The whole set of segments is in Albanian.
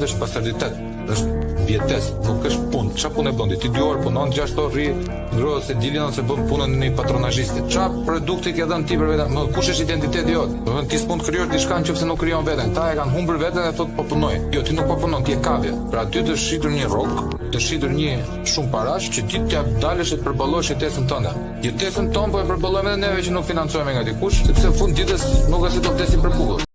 pastoritet është pastoritet, është vjetesë, nuk është punë. Çfarë punë bën? Ti 2 orë punon, 6 orë rri, ndrohet se dilin ose bën punën në patronazhistit. Çfarë produkti ke dhënë ti për veten? Kush është identiteti jot? Do të thënë ti s'mund të krijosh diçka nëse nuk krijon veten. Ta e kanë humbur veten dhe thotë po punoj. Jo, ti nuk po punon, ti e kavje. Pra ty të shitur një rrok, të shitur një shumë parash që ti t'ja dalësh të përballosh jetesën tënde. Jetesën tonë po e përballojmë edhe neve që nuk financohemi nga dikush, sepse në fund ditës nuk është se do vdesim për bukull.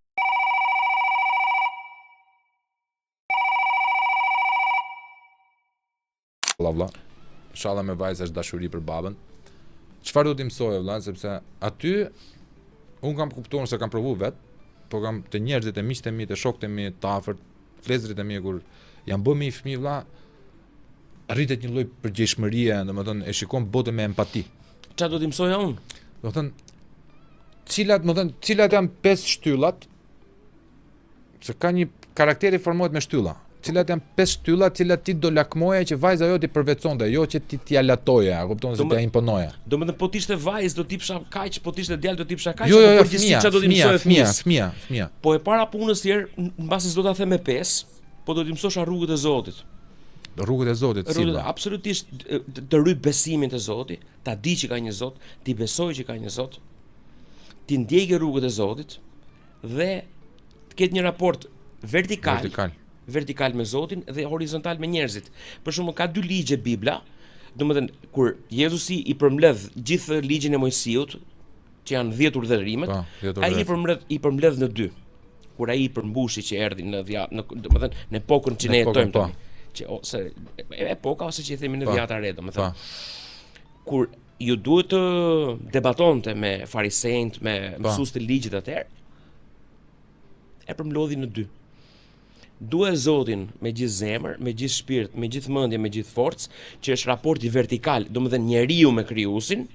Vlla, shalla me vajza është dashuri për babën. Çfarë do t'i mësoj vlla, sepse aty un kam kuptuar se kam provu vet, po kam të njerëzit e miqtë e mi, të shokët e mi, të afërt, vëllezërit e mi kur janë bërë me fëmijë vlla, rritet një lloj përgjegjshmërie, domethënë e shikon botën me empati. Çfarë do t'i mësoja unë? Domethënë, cilat janë 5 shtyllat, se ka një karakteri formohet me shtylla. Cilat janë 5 shtylla, cilat ti do lakmoja që vajza jote i përveçonte, jo që ti t'ia latoje, a kupton se t'ia imponoja. Domethënë po t'ishte vajzë do t'i psha kaq, po t'ishte djalë do t'i psha kaq, jo, përgjithësi çfarë do t'i mësoj fëmia. Po e para punës tjerë, mbasi s'do ta them me 5, po do t'i mësosha rrugët e Zotit. Rrugët e Zotit, si valla? Absolutisht të rry besimin te Zoti, ta di që ka një Zot, ti besoj që ka një Zot, ti ndjekë rrugët e Zotit dhe të ketë një raport vertikal me Zotin dhe horizontal me njerëzit. Për shembull ka 2 ligje Bibla, domethënë kur Jezusi i përmbledh gjithë ligjin e Mojsiut, që janë 10 urdhërimet, ai i përmbledh në 2. Kur ai i përmbushi që erdhi domethënë në epokën që ne jetojmë tani, që ose epoka ose që i themi në Vijata e Re, domethënë. Kur ju duhet të debatonte me farisejt, me mësuesit e ligjit atëherë, e përmbledhi në 2. Duhet Zotin me gjithë zemër, me gjithë shpirt, me gjithë mendje, me gjithë forcë, që është raporti vertikal, domethënë njeriu me krijuesin,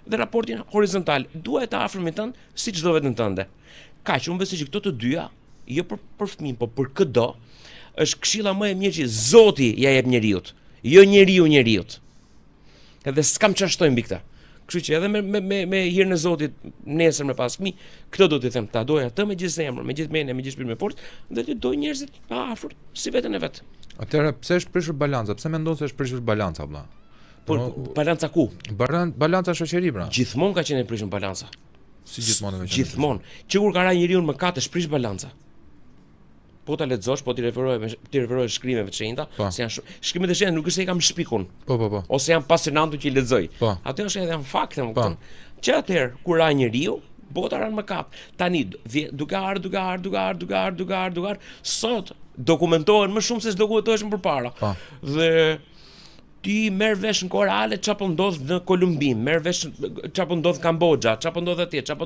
dhe raportin horizontal, duhet të afërmit tënd si çdo vetën tënde. Kaq, unë besoj që këto të dyja, jo për fëmijën, po për çdo, është këshilla më e mirë që Zoti ja jep njeriut, jo njeriu. Edhe s'kam çfarë shtoj mbi këtë. Kështu që edhe me hirën e Zotit nesër me pas fëmijë, këtë do t'i them, ta doja të me gjithë zemrën, me gjithë mendjen, me gjithë shpirtin, me forcë, dhe të doj njerëzit afër si veten e vet. Atëherë pse është prishur balanca? Pse mendon se është prishur balanca vëlla? Po balanca ku? Balanca shoqëri pra. Gjithmonë ka qenë e prishur balanca. Si gjithmonë? Gjithmonë. Që kur ka ra njeriu në mëkat është prish balanca. Po ta lexosh, po ti referohesh shkrimeve të shenjta, se janë shkrimet e shenjta nuk është se i kam shpikun. Po. Ose janë pasionantu që i lexoj. Ato është edhe janë fakte, më kupton. Që atëherë kur ra njeriu, bota ran mëkat. Tani duke ardhur, sot dokumentohen më shumë se ç'dokumentoheshin përpara. Dhe ti merr vesh në kohë reale çfarë po ndodh në Kolumbi, merr vesh çfarë po ndodh në Kambodxha, çfarë po ndodh atje, çfarë po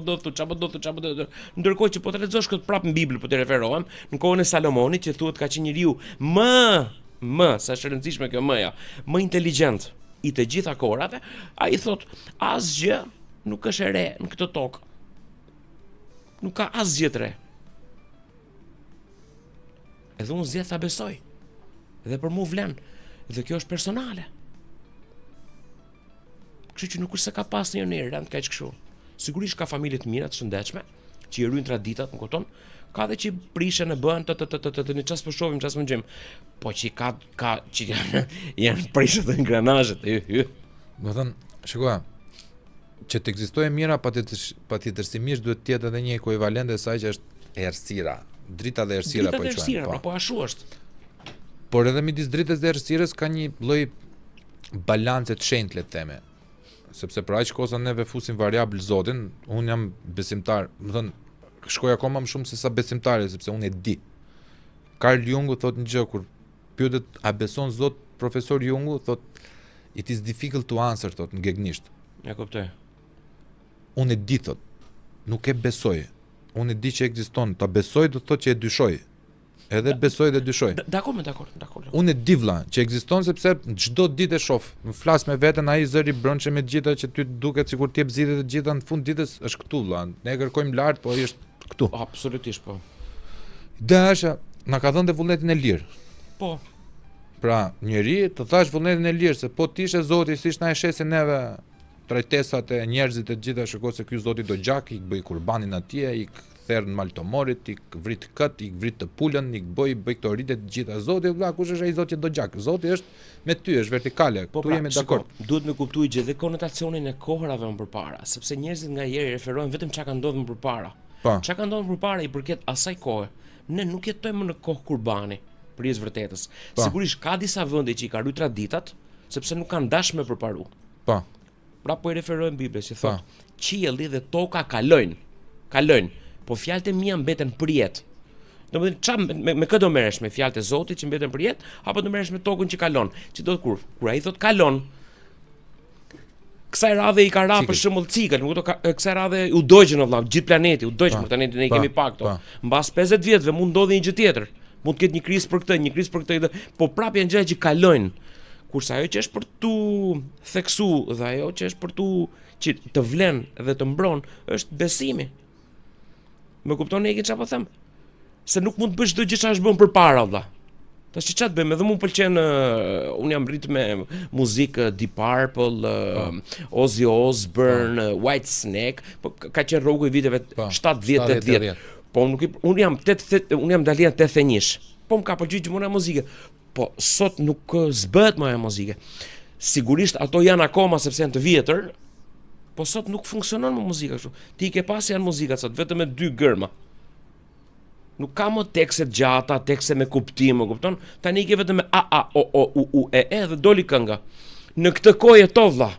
ndodh. Ndërkohë që po të lexosh këtë prapë në Bibël, po të referohem në kohën e Salomonit që thuhet ka qenë njeriu më sa është e rëndësishme kjo mëja, më inteligjent i të gjitha kohërave, ai thot asgjë nuk është e re në këtë tokë. Nuk ka asgjë të re. Edhe unë zgjedh ta besoj. Dhe për mua vlen. Dhe kjo është personale. Kështu që nuk është se ka pas një rënd kaq kështu. Sigurisht ka familje të mira të shëndetshme, që i ruajnë traditat, më kupton? Ka dhe që prishen e bën në çast po shohim, çast më gjejmë. Po që ka që janë prishë të ingranazhet. Do thënë, shikoj, që të ekzistojë mira patjetërsimisht duhet të jetë edhe një ekuivalent e saj që është errësira. Drita dhe errësira po i quajmë. Po ashtu është. Por edhe midis dritës dhe errësirës ka një lloj balance të shenjtë, le të themi. Sepse për aq kohë neve fusim variabl Zotin, unë jam besimtar, më thënë, shkoj akoma më shumë se sa besimtari, sepse unë e di. Carl Jungu thot një gjë kur pyetet a beson Zot, profesor Jungu thot it is difficult to answer thot në gegnisht. Ja kuptoj. Unë e di thot, nuk e besoj. Unë e di që ekziston, ta besoj do thot që e dyshoj. Edhe besoj dhe dyshoj. Dakor. Unë e di vlla që ekziston sepse çdo ditë e shoh. Më flas me veten ai zëri brënçe me të gjitha që ty duket sikur ti jep zgjidhjet të gjitha në fund ditës është këtu vlla. Ne kërkojmë lart, po ai është këtu. Absolutisht po. Dasha na ka dhënë vullnetin e lirë. Po. Pra, njeri të thash vullnetin e lirë se po ti ishe Zoti, siç na e shesin neve trajtesat e njerëzit e gjitha, shikoj se ky Zoti do gjak, i bëj kurbanin atje, i therr në maltomorit, i vrit kët, i vrit të pulën, i bëj këto rritet të gjitha. Zoti vëlla, kush është ai Zoti që do gjak? Zoti është me ty, është vertikale. Po Tu pra, jemi shiko, dakord. duhet me kuptuar gjithë dhe konotacionin e kohërave më përpara, sepse njerëzit nganjëherë referojnë vetëm çka ka ndodhur më përpara. Po. Çka ka ndodhur më përpara i përket asaj kohe. Ne nuk jetojmë në kohë Kurbani, për jesë vërtetës. Po. Sigurisht ka disa vende që i ka rrit traditat, sepse nuk kanë dashur me përparu. Po. Pra po i referojnë Biblës që thotë, qielli dhe toka kalojnë, po fjalët e mia mbeten për jetë. Domethënë çfarë me këtë do merresh me fjalët e Zotit që mbeten për jetë, apo do merresh me tokën që kalon? Që do kur ai thot kalon, kësaj radhe i ka ra për shembull cikël, më kupton, kësaj radhe u dogjën vëlla, gjithë planeti, u dogjën, planeti ne kemi pak këto. Mbas 50 vjetëve mund ndodhi një gjë tjetër. Mund të ketë një krizë për këtë, një krizë për këtë, po prapë janë gjëra që kalojnë. Kurse ajo që është për tu theksu dhe ajo që është për tu që të vlen dhe të mbron është besimi. Më kupton ne çfarë po them? Se nuk mund të bësh çdo gjë që është bën përpara vëlla. Tash çfarë të bëjmë? Edhe mua m'pëlqen un jam rrit me muzikë Deep Purple, Ozzy Osbourne, White Snake, po ka qenë rroku i viteve 70, 80. Po un jam dalin 81. Po më ka pëlqyer gjithmonë muzika. Po sot nuk zbëhet më ajo muzike. Sigurisht ato janë akoma sepse janë të vjetër, po sot nuk funksionon më muzika kështu. Ti ke pas janë muzika sot vetëm me 2 gërma. Nuk ka më tekste gjata, tekste me kuptim, më kupton? Tani ke vetëm me a o u e dhe doli kënga. Në këtë kohë to vlla,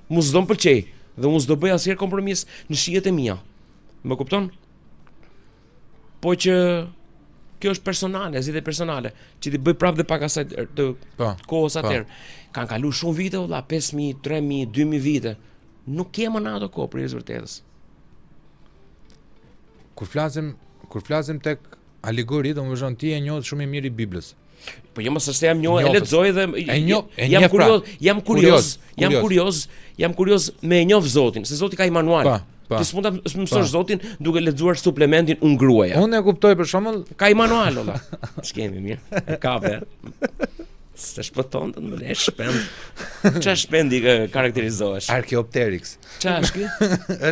mu s'do m'pëlqej dhe unë s'do bëj asnjëherë kompromis në shijet e mia. Më kupton? Po që kjo është personale, zgjidhje personale, që ti bëj prapë dhe pak asaj të kohës atëherë. Kanë kaluar shumë vite valla, 5000, 3000, 2000 vite. Nuk jemi në ato kohë për jesë vërtetës. Kur flasim tek alegori, domethënë ti e njoh shumë i mirë i Biblës. Po jo më se jam njoh, e lexoj dhe jam kurioz me e njoh Zotin, se Zoti ka i manual. Ti s'mund ta mësosh Zotin duke lexuar suplementin Unë gruaja. Unë e kuptoj për shembull, ka i manual valla. Ç'kemi mirë. Ka ver. Se shpëton të më lesh shpend. Ç'a shpendi karakterizohesh? Archaeopteryx. Ç'a është ky?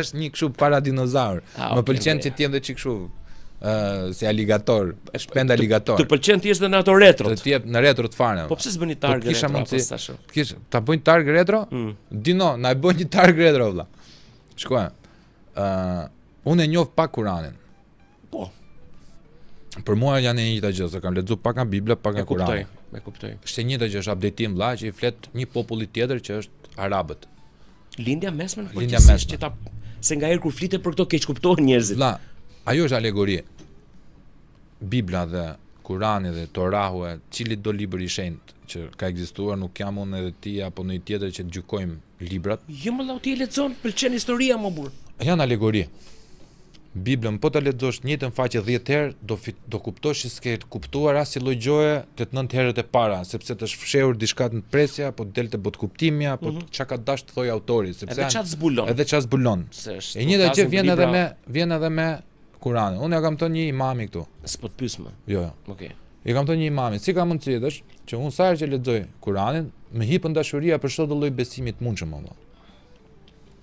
Është një kështu para dinozaur. Më pëlqen që ti jam dhe çik kështu si aligator, shpend aligator. Të pëlqen ti është në ato retro. Të jep në retro të fare. Po pse s'bëni targ retro? Kisha mundsi. Ta bëjnë targ retro? Dino, na e bën një targ retro valla. Shkoj. Unë e njoh pak Kuranin. Po. Për mua janë e njëjta gjë, se kam lexuar pak nga Bibla, pak nga Kurani. E kuptoj. Është e njëjta gjë, është updatim vlla që i flet një populli tjetër që është arabët. Lindja mesme në përgjithësi që ta se ngaherë kur flitet për këto keq kuptohen njerëzit. Vlla, ajo është alegori. Bibla dhe Kurani dhe Torahu, cili do libër i shenjtë që ka ekzistuar, nuk jam unë edhe ti apo ndonjë tjetër që të gjykojmë librat. Jo më ti e lexon, pëlqen historia më burr. Janë alegori. Biblën po ta lexosh njëtën faqe 10 herë do kuptosh që s'ke kuptuar as si lloj gjoje të 9 herët e para, sepse të është fshehur diçka në presja, apo delte bot kuptimi, apo çka ka dash të thojë autori, sepse edhe ç'a zbulon. Edhe ç'a zbulon. E njëjta gjë vjen edhe me Kur'anin. Unë ja kam thënë një imami këtu. S'po të pyes më. Jo. Okej. I kam thënë një imami, si ka mundësi është që unë sa herë që lexoj Kur'anin, më hipën dashuria për çdo lloj besimi të mundshëm valla.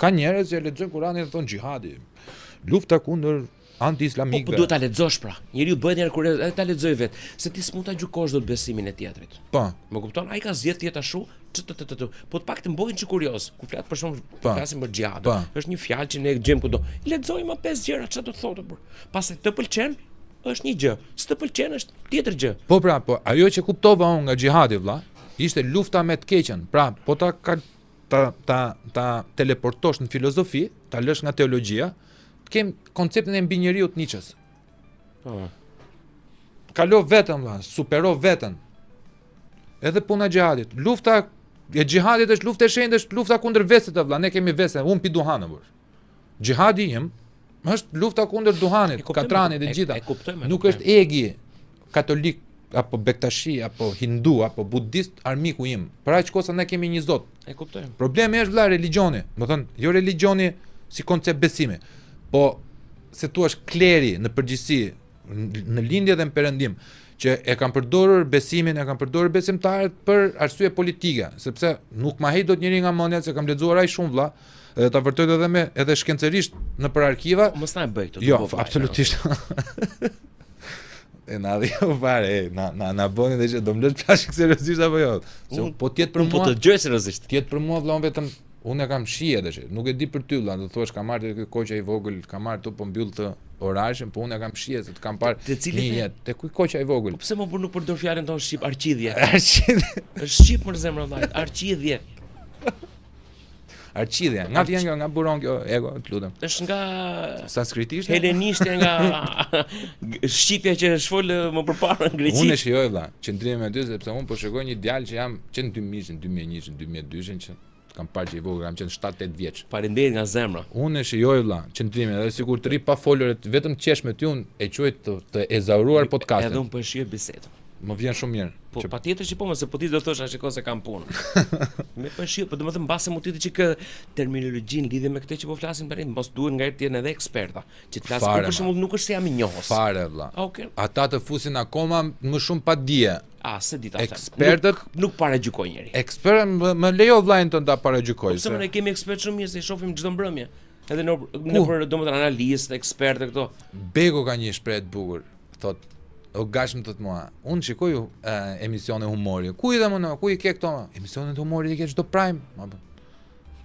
Ka njerëz që lexojnë Kur'anin dhe thonë xhihadi, lufta kundër anti-islamikëve. Po duhet ta lexosh pra. Njeriu bëhet një kurioz, edhe ta lexoj vet, se ti s'mund ta gjykosh dot besimin e tjetrit. Po. Më kupton? Ai ka zgjedh të jetë ashtu, po të paktën bëhen çu kurioz. Kur flet për shkak flasim për xhihad. Është një fjalë që ne gjejmë kudo. Lexoj më 5 gjëra çfarë do të thotë për. Pastaj të pëlqen, është një gjë. S'të pëlqen është tjetër gjë. Po pra, po ajo që kuptova unë nga xhihadi vlla, ishte lufta me të keqen. Pra, po ta teleportosh në filozofi, ta lësh nga teologjia, të kem konceptin e mbi njeriu të Nietzsches. Po. Kalo vetëm vlla, supero veten. Edhe puna e xhihadit. Lufta e xhihadit është luftë e shenjtë, është lufta kundër vesëve vlla. Ne kemi vesë, unë pi duhanë vësh. Xhihadi im është lufta kundër duhanit, katranit e gjitha. Nuk është egi katolik apo bektashi apo hindu apo budist armiku im. Për aq kosa ne kemi një Zot. E kuptoj. Problemi është vlla religioni. Do thënë, jo religioni si koncept besimi, po se tu është kleri në përgjithësi në lindje dhe në perëndim që e kanë përdorur besimin, e kanë përdorur besimtarët për arsye politike, sepse nuk ma hej dot njëri nga mendja se kam lexuar ai shumë vlla Edhe ta vërtoj edhe shkencerisht në për arkiva. Mos na e bëj këtë. Jo, absolutisht. E na dhe fare, na bëni dhe që do më lësh plashik seriozisht apo jo. Se po tjetë për mua. Po të gjoj seriozisht. Tjetë për mua vëllai vetëm unë e kam shije dhe që nuk e di për ty vëlla, do thuash ka marrë te koqa i vogël, ka marrë tu po mbyll të orazhin, po unë e kam shije se të kam parë një jetë te ky koqa i vogël. Po pse më nuk përdor fjalën tonë shqip arqidhje? Arqidhje. Është shqip për zemrën vllai, arqidhje. Arqidhje. Nga vjen kjo, nga buron kjo ego, të lutem. Është nga sanskritisht, helenishtja, nga shqipja që shfol më përpara në greqisht. Unë e shijoj vëlla, qëndrimi me ty sepse unë po shikoj një djalë që jam që në 2000, 2001, 2002 që kam parë që i vogël, kam qenë 7-8 vjeç. Faleminderit nga zemra. Unë e shijoj vëlla, qëndrimi, edhe sikur të ri pa folur, vetëm të qesh me ty unë e quaj të ezauruar podcastin. Edhe unë po e shijoj bisedën. Më vjen shumë mirë. Po patjetër që po, se po ti do thosh shikoj se kam punë. Me po e shijoj, po domethënë mbase mund të që kë terminologjinë lidhe me këtë që po flasim për, mos duhet nga të jenë edhe eksperta, që të flasin për shembull nuk është se jam i njohës. Fare vëlla. Okej. Ata të fusin akoma më shumë pa dije. Se di ta them. Ekspertët nuk paragjykoj njëri. Ekspertë më lejo vllajën tonë ta paragjykoj. Pse ne kemi ekspertë shumë mirë se i shohim çdo mbrëmje. Edhe në për domethënë analistë, ekspertë këto. Bego ka një shprehje të bukur, thotë o gashmë thot mua, unë shikoj emisione humori. Ku i dhe më në, ku i ke këto? Emisione të humorit i ke çdo Prime.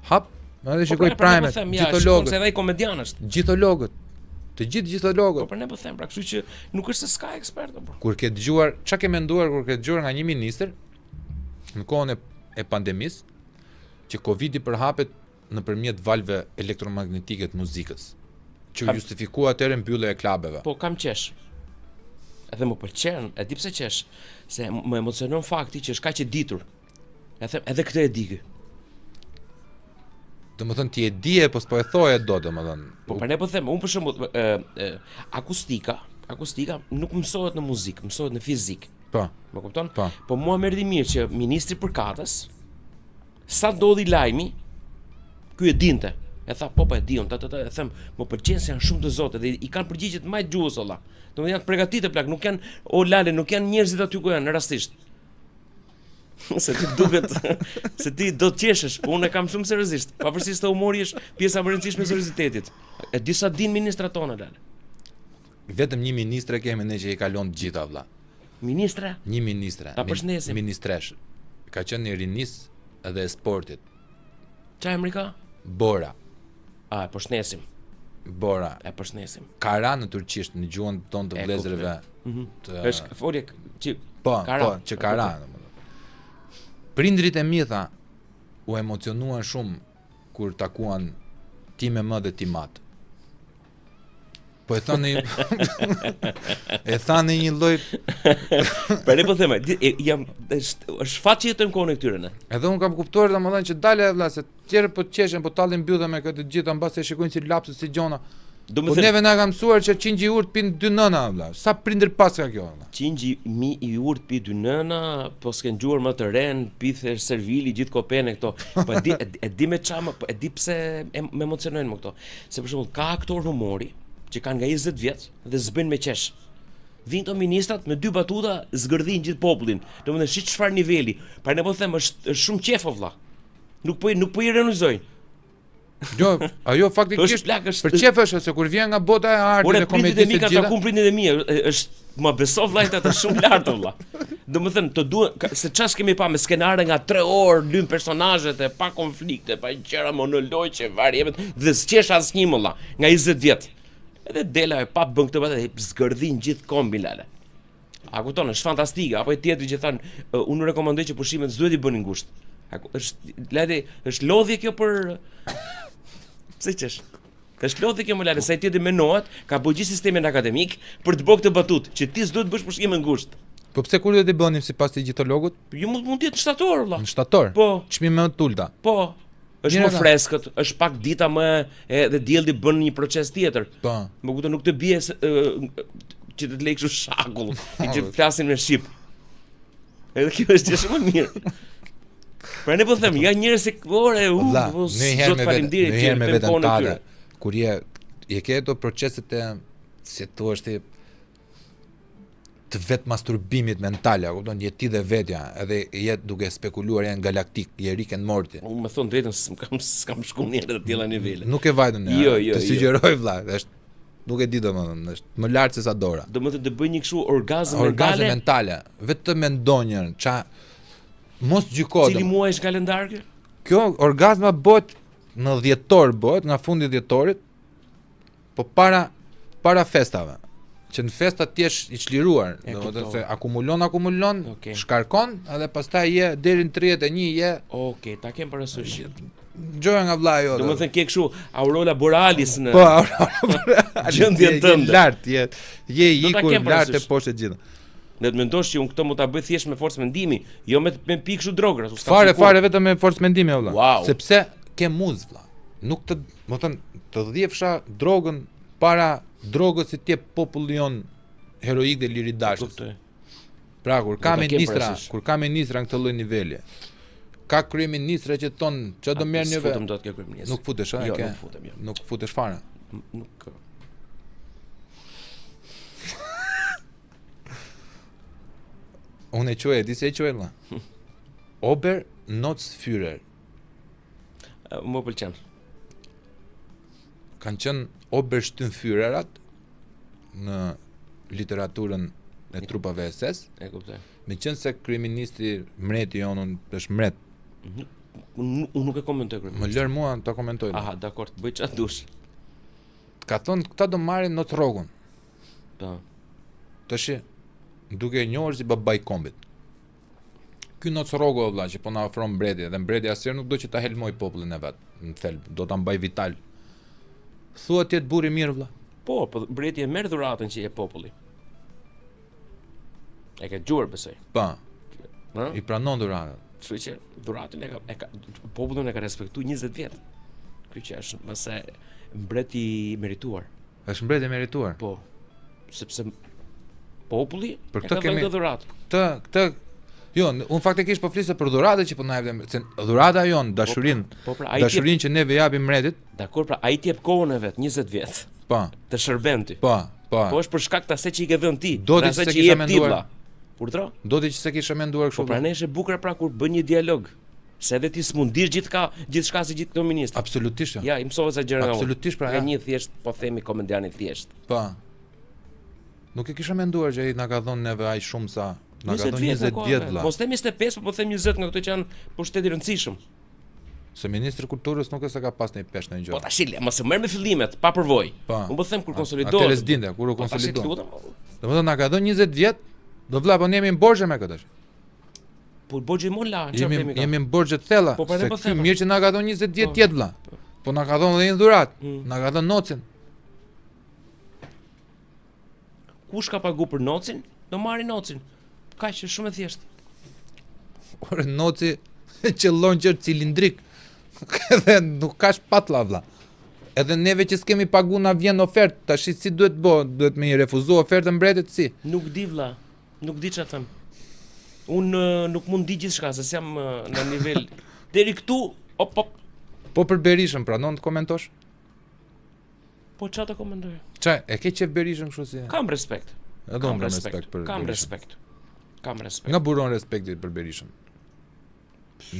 Hap, edhe shikoj Prime, gjithologët. Se edhe i komedian është. Gjithologët. Të gjithologët. Po për ne po them, pra, kështu që nuk është se s'ka ekspertë, po. Kur ke dëgjuar, çka ke menduar kur ke dëgjuar nga një ministër në kohën e pandemisë, që Covidi përhapet nëpërmjet valve elektromagnetike të muzikës, që justifikuar atëherë mbyllja e klubeve. Po kam qesh. Edhe më pëlqen, e di pse qesh, se më emocionon fakti që është kaq e ditur. E them, edhe këtë e di ky. Domethënë ti e di e po s'po e thoje dot domethënë. Po për ne po them, unë për shembull akustika nuk mësohet në muzikë, mësohet në fizik. Po. Më kupton? Po mua më erdhi mirë që ministri përkatës sa ndodhi lajmi, ky e dinte. E tha po e diun, e them, më pëlqen se janë shumë të zotë dhe i kanë përgjigjet më të gjuhës olla. Domethënë janë të përgatitur plak, nuk janë lale, nuk janë njerëzit aty ku janë rastisht. Se ti duket se ti do të qeshesh, po unë e kam shumë seriozisht. Pavarësisht se humori është pjesa më e rëndësishme e seriozitetit. E di sa din ministrat tonë lale. Vetëm një ministre kemi ne që i kalon të gjitha vëlla. Ministra? Një ministre. Ta përshëndesim. Ministresh. Ka qenë i rinis edhe e sportit. Çfarë emri ka? Bora. E përshëndesim. Bora. E përshëndesim. Kara në turqisht, në gjuhën tonë të vlezërve. Është folje që po, që Kara. Prindrit e mi tha u emocionuan shumë kur takuan ti me më dhe ti matë. Po e thanë një lloj. Për ne po them, është fat që jetojmë kohën e këtyre ne. Edhe un kam kuptuar domethënë që dalë vëlla se tjerë po qeshen, po tallin mbyllën me këtë gjithë mbas e shikojnë si lapsë si gjona. Po neve na ka mësuar që qingji i urt pin 2 nëna vëlla. Sa prindër pas ka kjo vëlla? Qingji i urt pi 2 nëna, po s'ken gjuar më të ren, pithe servili gjithë kopene këto. Po e di me çama, po e di pse më emocionojnë më këto. Se për shembull ka aktor humori që kanë nga 20 vjet dhe s'bën me qesh. Vinë to ministrat me 2 batuta zgërdhin gjithë popullin. Domethënë shi çfarë niveli. Pra ne po them është shumë qef vëlla. Nuk po i ironizoj. Jo, ajo faktikisht për qef është se kur vjen nga bota e artit dhe komedisë të gjitha. Ora prindit e mi është më beso vllajt atë shumë lart vëlla. Domethënë të duan se çfarë kemi pa me skenare nga 3 orë, lym personazhet e pa konflikte, pa gjëra monologje, variemet dhe s'qesh asnjë vëlla nga 20 vjet. Edhe dela e pap bën këtë batë zgërdhin gjithë kombin lale. A kupton, është fantastike. Apo e tjetri që than, unë rekomandoj që pushimet s'duhet i bënin ngushtë. Është lodhje kjo për pse qesh? Është lodhje kjo më lale, sa i tjetri menohet, ka bëj gjithë sistemin akademik për të bërë këtë batutë, që ti s'duhet të bësh pushime ngushtë. Po pse kur do të bënim sipas të gjithologut? Jo mund të jetë në shtator vëlla. Në shtator? Po. Çmim më të ulta. Po. Është më freskët, është pak dita më edhe dielli bën një proces tjetër. Po. Më kupton nuk të bie që të lej kështu shakull, që flasin me shqip. Edhe kjo është gjë shumë e mirë. Pra ne po them, ja njerëz se ore, zot faleminderit që me veten tale. Kur je ke ato proceset e si thua ti të vetë masturbimit mental, a kupton, je ti dhe vetja, edhe je duke spekuluar janë galaktik, je Rick and Morty. Unë më thon drejtën s'kam shku në të tilla nivele. Nuk e vajtën. Jo, të sugjeroj vlla, është nuk e di domethënë, është më lart se sa dora. Domethënë të bëj një kështu orgazm mentale, vetë mendonjën, mos gjyko. Cili muaj është kalendar ky? Kjo orgazma bëhet në dhjetor, bëhet nga fundi i dhjetorit, po para festave. Që në festa ti je i çliruar, domethënë se akumulon, shkarkon, edhe pastaj je deri në 31 je. Okej, ta kem parasysh. Gjoja nga vllai jote. Domethënë ke kështu Aurora Borealis në. Po, Aurora Borealis. Gjendjen tënde. Lart, je ikur lart e poshtë gjithë. Ne të mendosh që unë këtë mund ta bëj thjesht me forcë mendimi, jo me pikë kështu drogra, Fare vetëm me forcë mendimi valla. Wow. Sepse ke muz vlla. Nuk të, do të thënë, të dhjefsha drogën para drogës si ti popullion heroik dhe liridashës. Pra kur ka ministra në këtë lloj niveli, ka kryeministra që thon çfarë do merrni ve. Futem dot ke kryeministri. Nuk futesh, a? Jo, nuk futem, jo. Nuk futesh fare. Nuk. Unë e quaj, di se e quaj, Obernotzführer. Më pëlqen. Kanë qenë Obersturmführerat në literaturën e trupave SS. E kuptoj. Meqense se kryeministri mreti jonë është mret. Unë nuk e komentoj kryeministrin. Më lër mua ta komentoj. Aha, dakor, bëj çfarë dush. Ka thonë këta do marrin not rrogun. Po. Tash duke e njohur si babai i kombit. Ky not rrogu vëlla që po na ofron mbreti, dhe mbreti asnjëherë nuk do që ta helmoj popullin e vet. Në thelb, do ta mbaj vital. Thuat ti të burri mirë vëlla. Po mbreti e merr dhuratën që jep populli. E ka djuar besoj. Po. Ha? I pranon dhuratën. Kështu që dhuratën e ka popullin e ka respektuar 20 vjet. Ky që është mëse mbreti i merituar. Është mbreti i merituar. Po. Sepse populli për këtë kemi dhuratë. Këtë jo, unë faktikisht po flisë për dhuratën që po na jep, se dhurata jon, dashurinë. Dashurinë që neve japim mbretit. Dakor, pra ai ti jep kohën e vet, 20 vjet. Po. Të shërben ti. Po. Po është për shkak të asaj që i ke dhënë ti. Do të se kisha menduar. Urdhro? Do të që se kisha menduar kështu. Po pra ne është e bukur pra kur bën një dialog. Se edhe ti s'mund dish gjithçka si gjithë këto ministër. Absolutisht. Ja, i mësova sa gjëra nga unë. Absolutisht pra. Nga një thjesht, po themi komedian i thjesht. Po. Nuk e kisha menduar që ai na ka dhënë neve aq shumë sa na ka dhënë 20 vjet vëlla. Mos them 25, po them 20 nga këto që janë pushteti i rëndësishëm. Se ministri i kulturës nuk e se ka pas një pesh në gjë. Po tash mos e merr me fillimet, pa përvojë. Unë po them kur konsolidohet. Atëherë s'dinte, kur u konsolidohet. Domethënë na ka dhënë 20 vjet, do vëlla po ne jemi në borxhe me këtë. Po borxhi më la, çfarë kemi? Jemi në borxhe të thella. Po pra ne po them. Mirë që na ka dhënë 20 vjet tjetër vëlla. Po na ka dhënë edhe një dhuratë. Na ka dhënë nocin. Kush ka pagu për nocin, do marri nocin. Kaq është shumë e thjeshtë. Ore noci qëllon që cilindrik. Edhe nuk ka shpatlla vëlla. Edhe neve që s'kemi pagu na vjen ofertë, tash si duhet bë? Duhet me i refuzu ofertën mbretit si? Nuk di vëlla. Nuk di çfarë them. Unë nuk mund di gjithçka, se jam në nivel deri këtu, op. Po për Berishën pranon të komentosh? Po çfarë të komentoj? E ke qef Berishën kështu si? Kam respekt. Edhe unë kam respekt për Berishën. Kam respekt. Nga buron respektit për Berishën.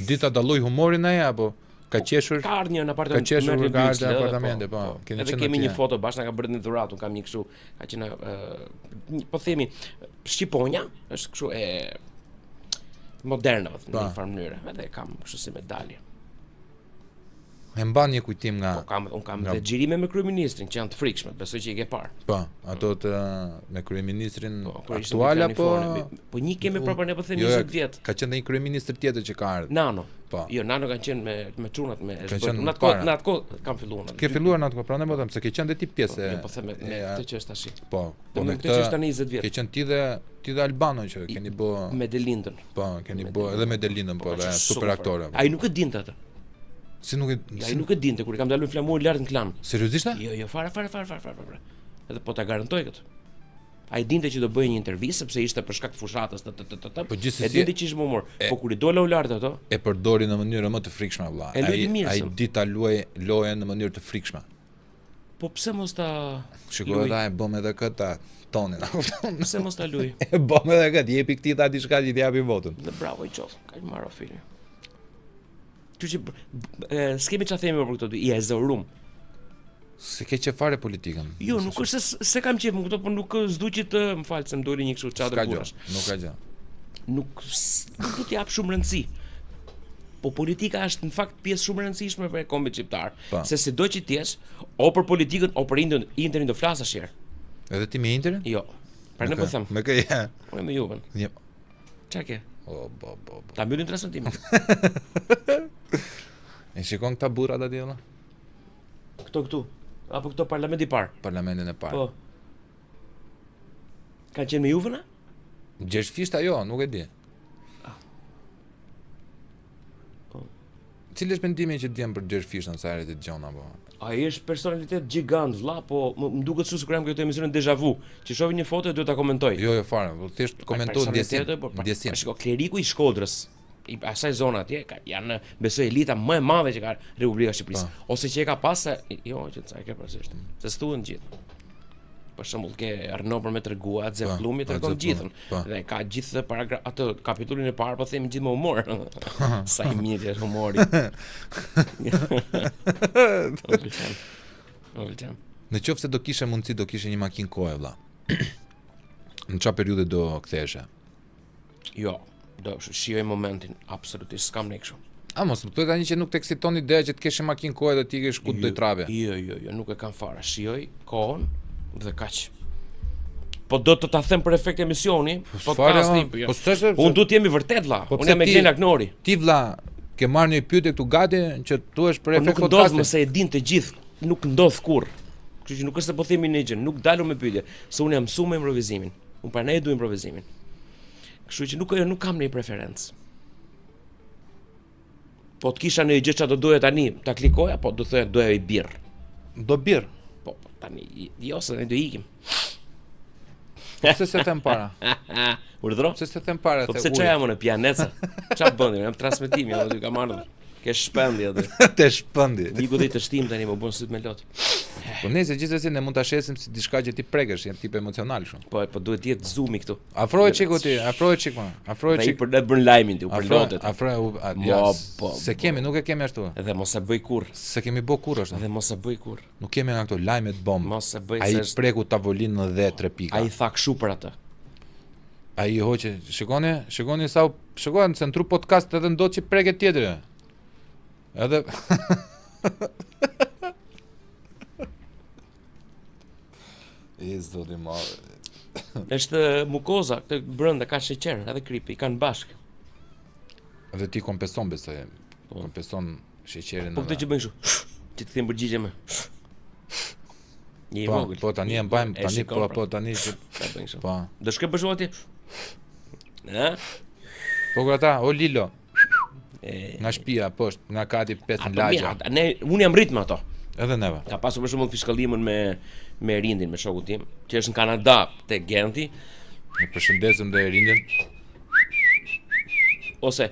Dita dalloj humorin ai apo ka qeshur? Ka ardhur një në apartament. Ka qeshur në apartamente, po. Edhe kemi një foto bashkë, na ka bërë një dhuratë, un kam një kështu, ka qenë po themi shqiponja, është kështu e moderne në një farë mënyrë. Edhe kam kështu si medalje. E mban një kujtim nga un kam dhe xhirime me kryeministrin që janë të frikshme, besoj që i ke parë. Po, ato me kryeministrin aktual apo po një kemi prapë ne po themi 20 vjet. Ka qenë një kryeministër tjetër që ka ardhur. Nano. Po. Jo, Nano kanë qenë me çunat me në atë kohë kam filluar. Ke filluar në atë kohë, prandaj po them se ke qenë ti pjesë. Po them këtë që është tash. Po, me këtë që është tani 20 vjet. Ke qenë ti dhe Albano që keni bë me Delindën. Po, keni bë edhe me Delindën, po, dhe super aktore. Ai nuk e dinte atë. Si nuk e ai nuk e dinte kur i kam dalur flamur lart në klan. Seriozisht? Jo, fare. Edhe po ta garantoj këtë. Ai dinte që do bëj një intervistë sepse ishte për shkak të fushatës. Po gjithsesi. E dinte që ishte më humor. Po kur i dola u lart ato, e përdori në mënyrë më të frikshme vëlla. Ai di ta luajë lojën në mënyrë të frikshme. Po pse mos ta Shikoj luaj? edhe e bëm edhe këtë tonin, a kupton? Pse mos ta luaj? E bëm edhe këtë, jepi këtij ta diçka që t'i japi votën. Dhe bravo i qoftë, ka marrë filmi. Që s'kemi çfarë themi për këto dy, i ezorum. Se ke që fare politikën. Jo, nuk është se kam qef, më këto, por nuk s'duqi të, më falë se më doli një kështu çadër S'ka gjë, burash. nuk ka gjë. Nuk do t'i jap shumë rëndësi. Po politika është në fakt pjesë shumë e rëndësishme për kombin shqiptar. Pa. Se sido që t'jesh, o për politikën, o për Interin do flasësh herë. Edhe ti me Interin? Jo. Pra në po them, Me kë je. unë me Juven. Jo. Çka ke? O, bo. Ta mbyllim transmetimin. E shikon këta burrat atje valla? Këtu. Apo këto parlamenti i parë. Parlamentin e parë. Po. Kanë qenë me Juven? Gjesh fishta jo, nuk e di. Cili është mendimi që djem për Gjergj Fishtën sa herë të dëgjon apo? Ai është personalitet gjigant, vlla, po më duket shumë sikur jam këtë emisionin Deja Vu, që shohin një foto e duhet ta komentoj. Jo, fare, po thjesht komentoj ndjesim. Ndjesim. Shiko, kleriku i Shkodrës, i asaj zona atje, janë besoj elita më e madhe që ka Republika e Shqipërisë. Ose që e ka pas, jo, që sa e ke parasysh. Se stuhen gjithë. Për shembull, ke Arno për me tregua, Xefllumi tregon gjithën. Dhe ka gjithë atë kapitullin e parë, po themi gjithë me humor. Sa i mirë është humori. Në qoftë se do kishe mundësi, do kishe një makinë kohe vlla. Në çfarë periudhe do ktheheshe? Jo, do shijoj momentin, absolutisht s'kam ne kështu. A mos më thuaj tani që nuk të eksiton ideja që të kesh makinë kohe dhe ti kesh ku do i trape. Jo, nuk e kam fare. Shijoj kohën dhe kaq. Po do të ta them për efekt emisioni, podcasti. Po s'është. Unë duhet jemi vërtet vlla. Unë jam me Glen Agnori. Ti vlla, ke marrë një pyetje këtu gati që thuash për efekt podcasti. Nuk ndodh më podcasti. se e din të gjithë, nuk ndodh kurr. Kështu që nuk është se po themi një gjë, nuk dalëm me pyetje, se unë jam mësuar me improvizimin. Unë prandaj e du improvizimin. Kështu që nuk kam një preferencë. Po të kisha në gjë që do doja tani, ta klikoja, po do thoya doja i birr. Do birr. Po tani, jo se ne do ikim. Pse se them para? Urdhro? Pse se them para? Po pse çaja më në pianeca? Ç'a bën? Jam transmetim, jam aty kam ardhur. Ke shpendi aty. Te shpëndi. Diku dhe të shtim tani më bën syt me lot. Po nëse gjithsesi ne mund ta shesim si diçka që ti prekesh, jam tip emocional shumë. Po duhet të jetë zoomi këtu. Afroje çiku ti, afroje çik më. Afroje Ai çik. për të bën lajmin ti, për lotet. Afroje, se kemi, nuk e kemi ashtu. Edhe mos e bëj kurr. Se kemi bë kurrë është. Edhe mos e bëj kurr. Nuk kemi nga këto lajmet bomb. Mos e bëj Ai se preku tavolinën dhe 3 pika. ai tha kshu për atë. Ai hoqe, shikoni sa shikojnë se në tru podcast edhe ndodh që preket tjetër. Edhe I zoti madh. Është mukoza, këtë brenda ka sheqer, edhe kripi, kanë bashk. Edhe ti kompenson besoj. Kompenson sheqerin. Po këtë që bën kështu, që të them përgjigje më. Një vogël. Po tani e mbajmë, tani po tani që Ka bën kështu. po. Do shkoj bashkë atje. Ë? Po kur ata, o Lilo. Nga shtëpia poshtë, nga kati 5 lagja. Unë jam rrit me ato. Edhe neve. Ka pasur për shembull fiskallimën me Rindin, me shokun tim, që është në Kanada te Genti, Ne përshëndesim dhe Rindin. ose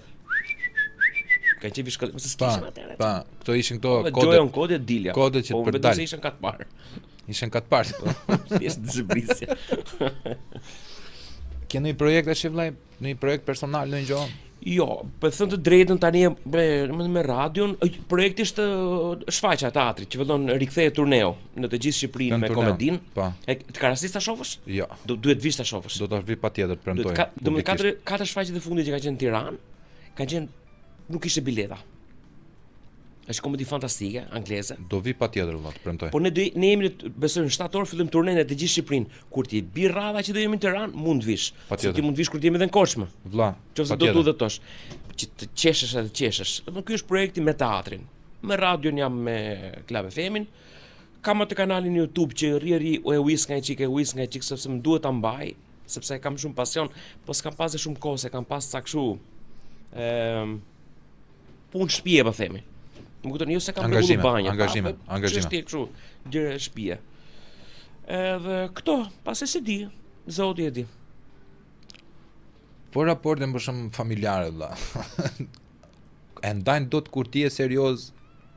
ka qenë fiskallim, ose s'kishim atëherë. Pa, këto ishin këto Jojon kode dilja. kodet që po, për vetëm dal. se ishin katë parë. Ishin katë parë. Thjesht zbrisje. Ke ndonjë projekt tash vllai? Ndonjë projekt personal ndonjë gjë? Jo, për thënë të drejtën tani me radion, projekti është shfaqja e teatrit që vëllon rikthehet turneu në të gjithë Shqipërinë me komedin. Pa. Të ka rastis ta shohësh? Jo. Duhet vish ta shohësh. Do ta vi patjetër, premtoj. Do me katër shfaqjet e fundit që ka qenë në Tiranë, ka qenë nuk ishte bileta. Është komedi fantastike, angleze. Do vi patjetër vëlla, premtoj. Po ne jemi besoj në shtator fillim turnen e të gjithë Shqipërinë. Kur ti bi rradha që do jemi në Tiranë, mund vish. Se ti mund vish kur ti jemi edhe në Korçmë. Vlla. Qofse do të udhëtosh, që të qeshesh edhe qeshesh. Do ky është projekti me teatrin. Me radion jam me Klab FM-in. Kam atë kanalin në YouTube që rri e uis nga një çik sepse më duhet ta mbaj, sepse kam shumë pasion, po s'kam pas shumë kohë, se kam pas sa kështu punë shtëpie po themi. Më kupton, jo se kam përgullu banja. Angazhime. Çështje kështu, gjëra shtëpie. Edhe këto, pas e se di, zoti e di. Po raportin për shumë familjare vëlla. E ndajnë dot kur ti je serioz,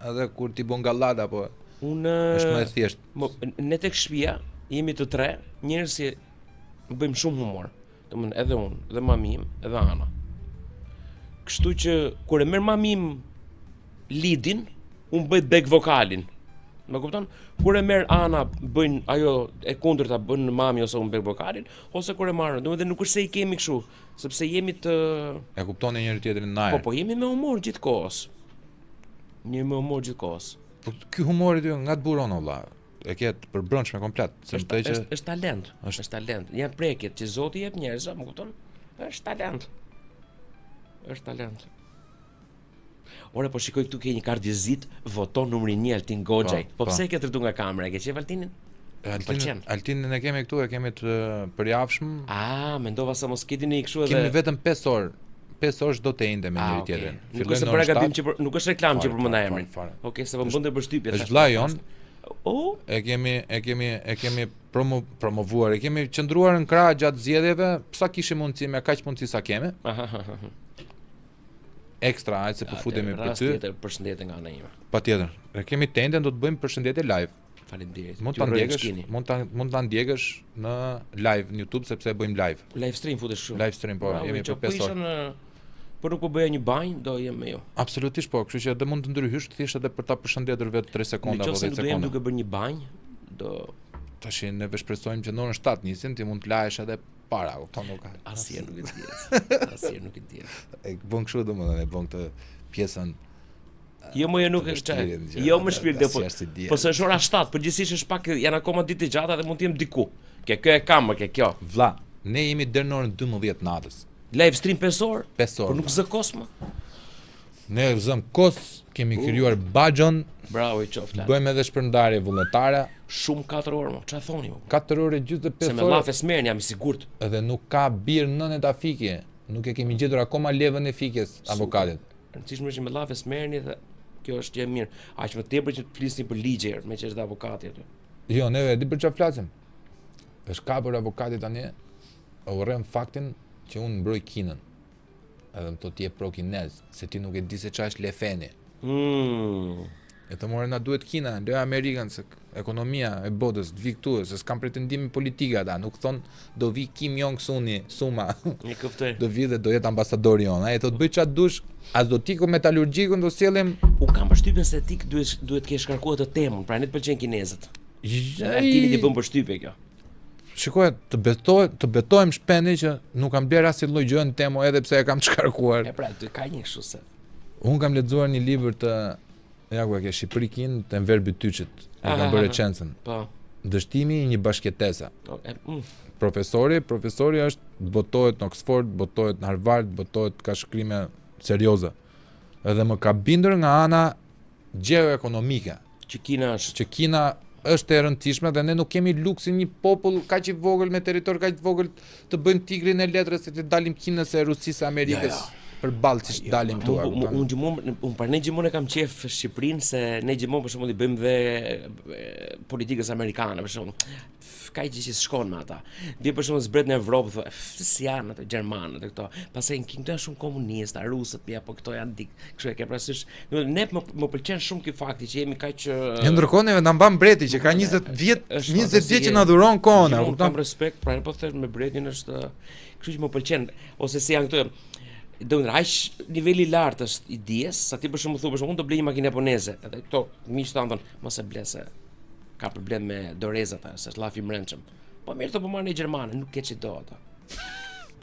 edhe kur ti bën gallat apo Unë Është më e thjeshtë. ne tek shtëpia jemi të tre, njerëz që bëjmë shumë humor. Domethënë edhe unë, edhe mamim, edhe Ana. Kështu që kur e merr mamim leadin, unë bëj back vokalin. Më kupton? Kur e merr Ana bëjnë ajo e kundërta bën mami ose unë back vokalin, ose kur e marr, domethënë nuk është se i kemi kështu, sepse jemi të E kuptoni njëri tjetrin ndaj. po jemi me humor gjithkohës. Jemi me humor gjithkohës. Po ky humori ty nga të buron o vlla. E ke të përbrëndshme komplet, se më që Është talent, është talent. Janë prekjet që Zoti jep njerëzve, më kupton? Është talent. Është talent. Ore, po shikoj këtu ke një kardizit, voton numri 1 Altin Goxhaj. Po pse e ke trëtu nga kamera? E ke qef Altinin? pëlqen. Altinin e kemi këtu, e kemi të përjavshëm. Mendova se mos kitini kështu edhe. Kemi vetëm 5 orë. 5 orë çdo të ende me njëri tjetrin. Nuk është para gabim që nuk është reklam që përmenda emrin. Okej, se po bënte përshtypje. Është vllai jon. Oh, e kemi promovuar, e kemi qëndruar në krah gjatë zgjedhjeve, sa kishim mundësi me kaq mundësi sa kemi. Ekstra, hajde se po futemi për ty. Patjetër, përshëndetje nga ana ime. Patjetër. E kemi tendën, do të bëjmë përshëndetje live. Faleminderit. Mund ta ndjekësh në live në YouTube sepse e bëjmë live. Live stream futesh kështu. Live stream po, jemi për 5 orë. Po nuk po bëja një banjë, do jem me ju. Absolutisht po, kështu që edhe mund të ndryhysh thjesht edhe për ta përshëndetur vetë 3 sekonda apo 10 sekonda. Nëse do jem duke bërë një banjë, do tash ne shpresojmë që në orën 7 nisim ti mund të lahesh edhe para, kupton nuk ka. Asnjë nuk e di. Asnjë nuk e di. E bën kështu domethënë, e bën këtë pjesën. Jo më nuk është çaj. Jo më shpirt po se është ora 7, përgjithsisht është pak janë akoma ditë të gjata dhe mund të jem diku. Kjo e kam, kjo. Vlla, ne jemi deri në orën 12 natës. Live stream 5 orë? 5 orë. Por nuk zë kos më. Ne zëm kos, kemi krijuar baxhon. Bravo i qoftë. Bëjmë edhe shpërndarje vullnetare. Shumë 4 orë më. Çfarë thoni më? 4 orë gjysmë 5 orë. Se me llafe smerën jam i sigurt. Edhe nuk ka bir nën eta fikje. Nuk e kemi gjetur akoma levën e fikjes avokatit. Rëndësishme është që me llafe smerëni dhe kjo është gjë e mirë. Aq më tepër që të flisni për ligje me që është avokati aty. Jo, ne e di për çfarë flasim. Është kapur avokati tani. Urrem faktin që unë mbroj Kinën. Edhe më thotë ti je pro kinez, se ti nuk e di se çfarë është lefeni. E të morë na duhet Kina, do Amerikan se ekonomia e botës të vi këtu, se s'kan pretendime politike ata, nuk thon do vi Kim Jong Suni, Suma. E kuptoj. Do vi dhe do jetë ambasadori jon. Ai thotë bëj çfarë dush, as do tiko metalurgjikun do sjellim. Un kam përshtypjen se ti duhet të kesh shkarkuar të temën, pra ne të pëlqejnë kinezët. Ti ti bën përshtypje kjo. Shikoj, të betojmë shpendi që nuk kam bler asnjë lloj gjë në temë edhe pse e kam të shkarkuar. Pra, ty ka një kështu se. Un kam lexuar një libër të ke Shqipërikin të Enver Bytyçit. E kam bërë recensën. Po. Dështimi i një bashkëtese. Profesori është botohet në Oxford, botohet në Harvard, botohet ka shkrime serioze. Edhe më ka bindur nga ana gjeoekonomike që Kina është e rëndësishme dhe ne nuk kemi luksin një popull kaq i vogël me territor kaq të vogël të bëjmë tigrin e letrës se të dalim Kinës e Rusisë, Amerikës përballë siç dalim këtu. Unë për ne gjithmonë kam qef Shqipërinë se ne gjithmonë për shembull i bëjmë dhe politikës amerikane për shembull. Ka gjë që shkon me ata. Dhe për shembull zbret në Evropë thonë, si janë ato gjermanët e këto. Pastaj këtu janë shumë komunistë, rusët, apo këto janë dik. Kështu e ke parasysh. Ne më pëlqen shumë ky fakti që jemi kaq ndërkohë ne na mban mbreti që ka 20 vjet që na dhuron kohën, e kupton? Kam respekt, pra po them me mbretin është, kështu që më pëlqen ose si janë këto. Do të aq niveli i lartë është i dijes, sa ti për shembull thu për shembull do blej një makinë japoneze, edhe këto miq tan mos e ble se ka problem me dorezat, se është llafi mbrëmshëm. Po mirë, po marrni gjermane, nuk ke ç'i do ata.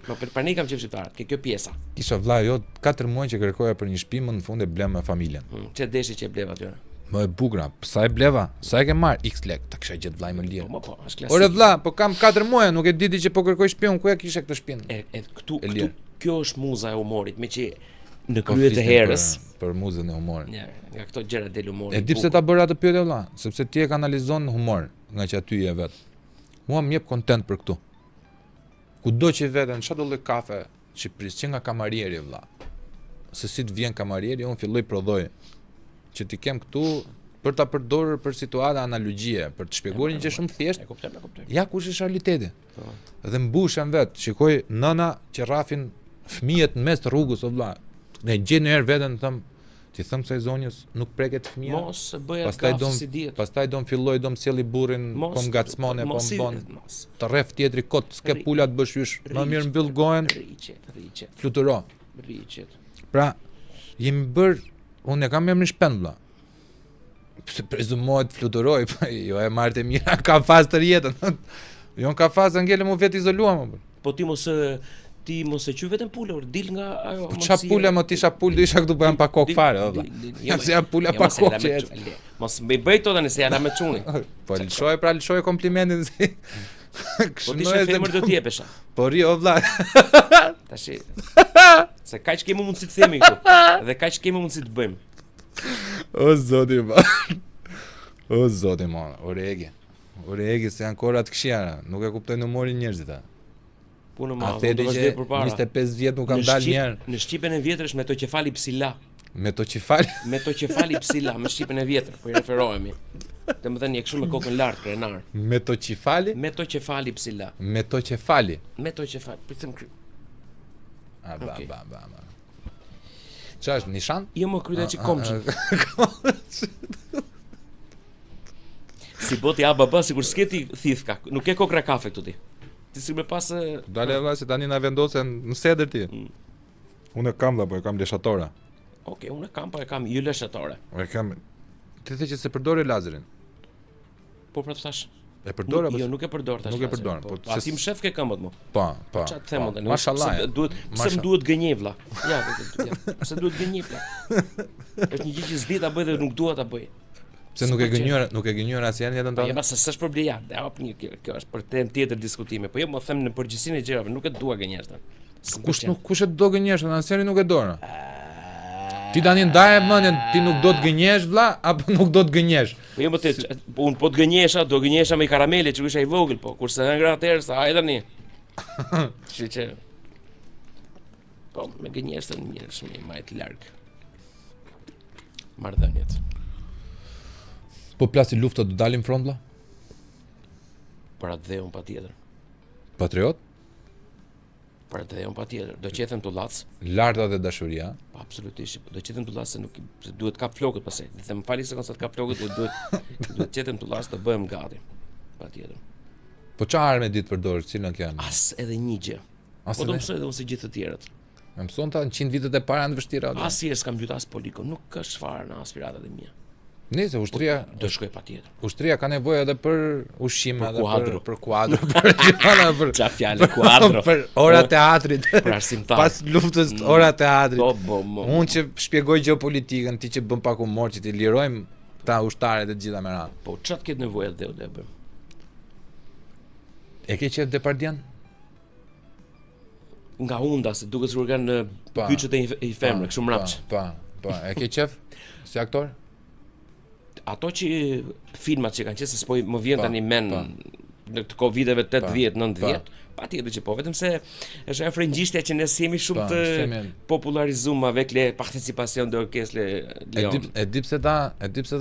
Po për ne kam qef shqiptar, kjo pjesa. Kisha vlla jo 4 muaj që kërkoja për një shtëpi, më në fund e blem me familjen. Çe deshi që e bleva aty? Më e bukur, sa e bleva? Sa e ke marr X lek? Ta kisha gjet vllai më lirë. Po, është klasik. Ore vlla, po kam 4 muaj, nuk e diti që po kërkoj shtëpi, ku ja kisha këtë shtëpinë? Këtu kjo është muza e humorit, me që në kryet e herës për muzën e humorit. Nga këto gjëra del humori. E di pse ta bëra atë pyetje vlla, sepse ti e kanalizon humor nga që aty je vet. Mua më jep kontent për këtu. Kudo që veten, çfarë do lloj kafe Shqipërisë, që nga kamarieri vlla. Se si të vjen kamarieri, unë filloj prodhoj që ti kem këtu për ta përdorur për situata analogjie, për të shpjeguar një gjë shumë thjesht. E kuptoj. Ja kush është realiteti. Dhe mbushem vet, shikoj nëna që rrafin fëmijët në mes të rrugës o vlla. Ne gjej një herë veten them Ti them kësaj zonjës nuk preket fëmia. Mos e bëj atë Pastaj gafë si dihet. pastaj do msjelli burrin, Mos- po ngacmone, po mos i- mbon. mos. Të rreth tjetri kot, s'ke Rri- pula të bësh ysh. Më mirë mbyll gojen, Rriqet. fluturo. Rriqet. Pra, jemi unë e kam emrin shpend vlla. Se prezumohet fluturoj, po jo e marrë të mira, ka fazë të jetën. Jo në ka fazë ngele mu vetë izoluam. Po ti mos e qy vetëm pulë, dil nga ajo. Po qa pula më tisha pulë, do isha këtu po jam pa kokë fare, valla. Ja se jam pula pa kokë që jetë. Mos më bëj këto tani se janë me çuni. Po lëshoj komplimentin si. Po ti shef femër do t'jepesha. Po ri o vlla. Tash. Se kaq kemi mundësi të themi këtu. Dhe kaq kemi mundësi të bëjmë. O zoti ma. O zoti ma, Oregi se janë korat këshjara, nuk e kuptojnë humorin njerëzit ta. Punë A më thedi që 25 vjet nuk kam dalë njerë. Në Shqipen e vjetër është me to qefali psila. Me to qifali. Me to qefali psila, me Shqipen e vjetër, po i referohemi. Domethënë je kështu me kokën lart krenar. Me to qifali. Me to qefali psila. Me to qefali. Me to qefali. Prisem kry. A ba Okej. ba. Qa është, nishan? Jo më kryta që komçi. Si boti ABB sikur s'keti thithka, nuk ke kokra kafe këtu ti. Ti si me pas Dale valla se tani na vendosen në sedër ti. Unë e kam po e kam leshatora. Okej, unë e kam, po e kam jo leshatore. E kam. Ti the që se përdori lazerin. Po pra të thash. E përdor apo? Jo, nuk e përdor tash. Nuk e lazerin, përdor, po po aty më shef ke këmbët mo. Po. Ç'a të them unë? Mashallah. Pse më duhet gënje vlla? Ja, pse duhet gënje vlla? Është një gjë që s'di ta bëj dhe nuk dua ta bëj. Pse nuk e gënjur asnjëherë jetën Po tonë? jema se s'është problem ja, dhe hap një kjo është për temë tjetër diskutime, po jo më them në përgjithësinë e gjërave, nuk e dua gënjeshtën. Kush e do gënjesh, asnjëri nuk e do. Ti tani ndaje mendjen, ti nuk do të gënjesh vlla apo nuk do të gënjesh? Po jo më te, unë po të gënjesha, do gënjesha me karamele që isha i vogël, po kurse hëngra atëherë sa hajde tani. Kështu që po me gënjeshtën një shumë më të larg. Marrëdhëniet. Po plasi lufta do dalin front vlla? Për atë dheun patjetër. Patriot, Për atë dheun patjetër. Do qethem tullac. larta dhe dashuria. Po absolutisht. Do qethem tullac se nuk se duhet kap flokët pastaj. Dhe them fali se konsa të kap flokët duhet qethem tullac të bëhem gati. Patjetër. Po çfarë armë ditë përdor, cilën kanë? As edhe një gjë. As Po do edhe? mësoj edhe unë si gjithë të tjerët. Më mëson ta në 100 vitet e para janë të vështira. ato. Asnjëherë s'kam luajtur as polikon, nuk është fare në aspiratat e mia. Nëse ushtria Do shkoj patjetër. Ushtria ka nevojë edhe për ushqim Për edhe kuadro. për kuadro, për gjana për Ça fjalë kuadro. për ora teatrit. Për arsimtar. Pas luftës ora teatrit. Po. Unë që shpjegoj gjeopolitikën, ti që bën pak humor që ti lirojmë ta ushtarët e gjitha me radhë. Po ç'a të ketë nevojë dhe u bëjmë. E ke qef Depardian? Nga unda se duket sikur kanë Pa. kyçet e femrë, kështu mrapsh. Po, e ke qef si aktor? Ato që filmat që kanë qenë se s'po më vjen Pa, tani men pa. në të viteve 80, 90, Pa. patjetër që po, vetëm se është ajo frëngjishtja që ne jemi shumë Pa, të shemi- popularizuar avec les participations de orchestre Lyon. E di pse ta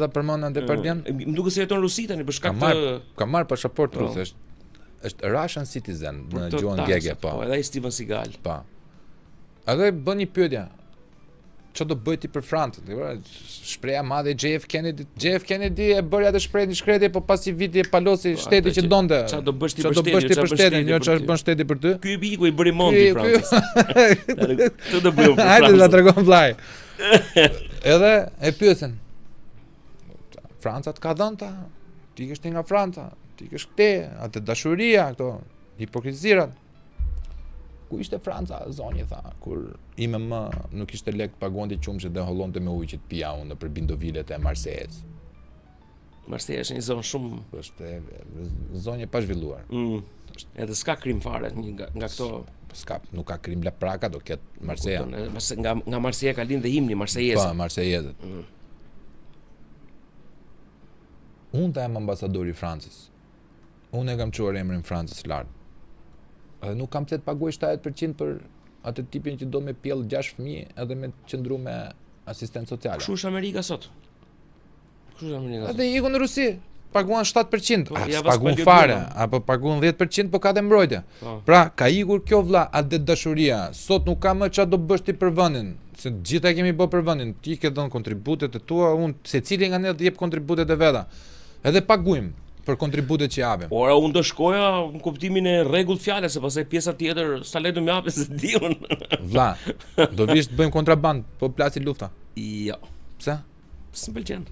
përmend Depardian? Më duket se jeton në Rusi tani për Ka shkak marr marr pasaportë Po. ruse, është Russian citizen në të gjuhën taksat, gege, po. Po, edhe ai Steven Seagal. Pa. Edhe bën një pyetje. Ço do bëj ti për Francën? Shpreha madhe e JF Kennedy e bëri atë shprehje në shkretje, po pasi viti e palosi shteti atë që që- donte. çfarë do bësh ti Çfarë për do bësh ti shtetin, për çfarë shtetin, jo bën çfarë shteti bën shteti për ty? Ky biku i bëri mondi i Francës. Këtë do bëjmë për Hajde ta Francën. tregon vllai. Edhe e pyetën. Franca të ka dhënë ta. Ti ke nga Franca, ti ke këte, atë dashuria, këto hipokrizirat. Ku ishte Franca, zonjë tha, kur IMM nuk ishte lek pagonte qumshe dhe hollonte me ujë që të pija unë për bindovilet e Marsejës. Marseille është një zonë shumë Është zonjë pa zhvilluar. edhe s'ka krim fare nga këto. Nuk ka krim la Praka, do ketë Marseja. Nga Marseille ka lind dhe himni marsejeze. Pa, Marsejezët. Unë ta jam ambasadori i Francës. Unë e kam çuar emrin Francës lart. Edhe nuk kam pse të paguaj 70% për atë tipin që do me pjell 6 fëmijë edhe me qëndru me asistent sociale. Kështu është Amerika sot. Kështu është Amerika sot. Edhe iku në Rusi. paguan 7%, ja paguan pas fare, palio apo paguan 10%, po ka dhe mbrojtje. Po. Pra, ka ikur kjo vlla, atë dashuria. Sot nuk ka më çfarë do bësh ti për vendin, se gjithë e kemi bërë për vendin. Ti ke dhënë kontributet e tua, unë secili nga ne të jep kontributet e veta. Edhe paguajmë për kontributet që japim. Ora unë do shkoja në kuptimin e rregullt fjalës, se pastaj pjesa tjetër sa le të më japë se di unë. Vlla, do vish të bëjmë kontraband, po plasi lufta. Jo, Pse? s'm pëlqen.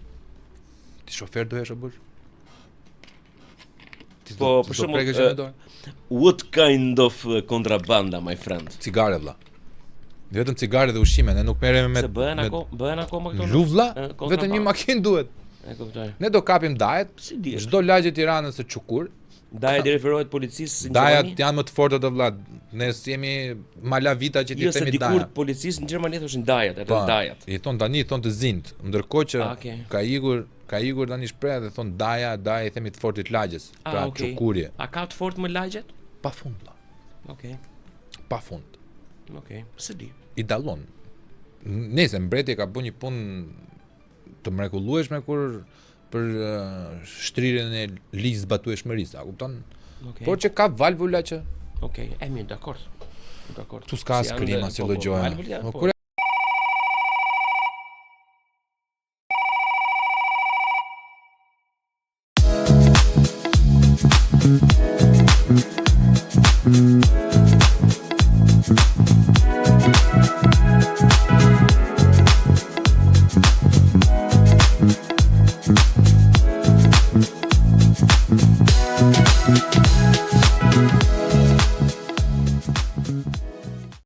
Ti shofer do jesh apo? Ti Po, për shembull, what kind of kontrabanda, my friend? Cigare vlla. Vetëm cigare dhe ushqime, ne nuk merremi me Se bëhen akoma këto? Luvlla, kontraband. vetëm një makinë duhet. E kuptoj. Ne do kapim dajet, Si dihet? çdo lagje Tiranës së Çukur. Daja i referohet policisë në Dajat Gjermani? janë më të forta të vlla. Ne jemi malavita që ti Jo, se themi dikur daja. policisë në Gjermani thoshin dajat, Po, dajat. i thon tani, i thon të zind, ndërkohë që Okay. ka ikur tani shpreh dhe thon daja i themi të fortit lagjes, pra Okay. Çukurje. A ka të fortë më lagjet? Pafund vlla, Okej. pafund. Okej, se di. I dallon. Nëse mbreti ka bën një punë të mrekullueshme kur për shtrirjen e ligjit zbatueshmërisë, a kupton? Okej. Por që ka valvula që Okej, e mirë, dakord. Dakord. tu s'ka Si janë skrima dhe- si po, lloj gjoje. valvula, Po, po. kur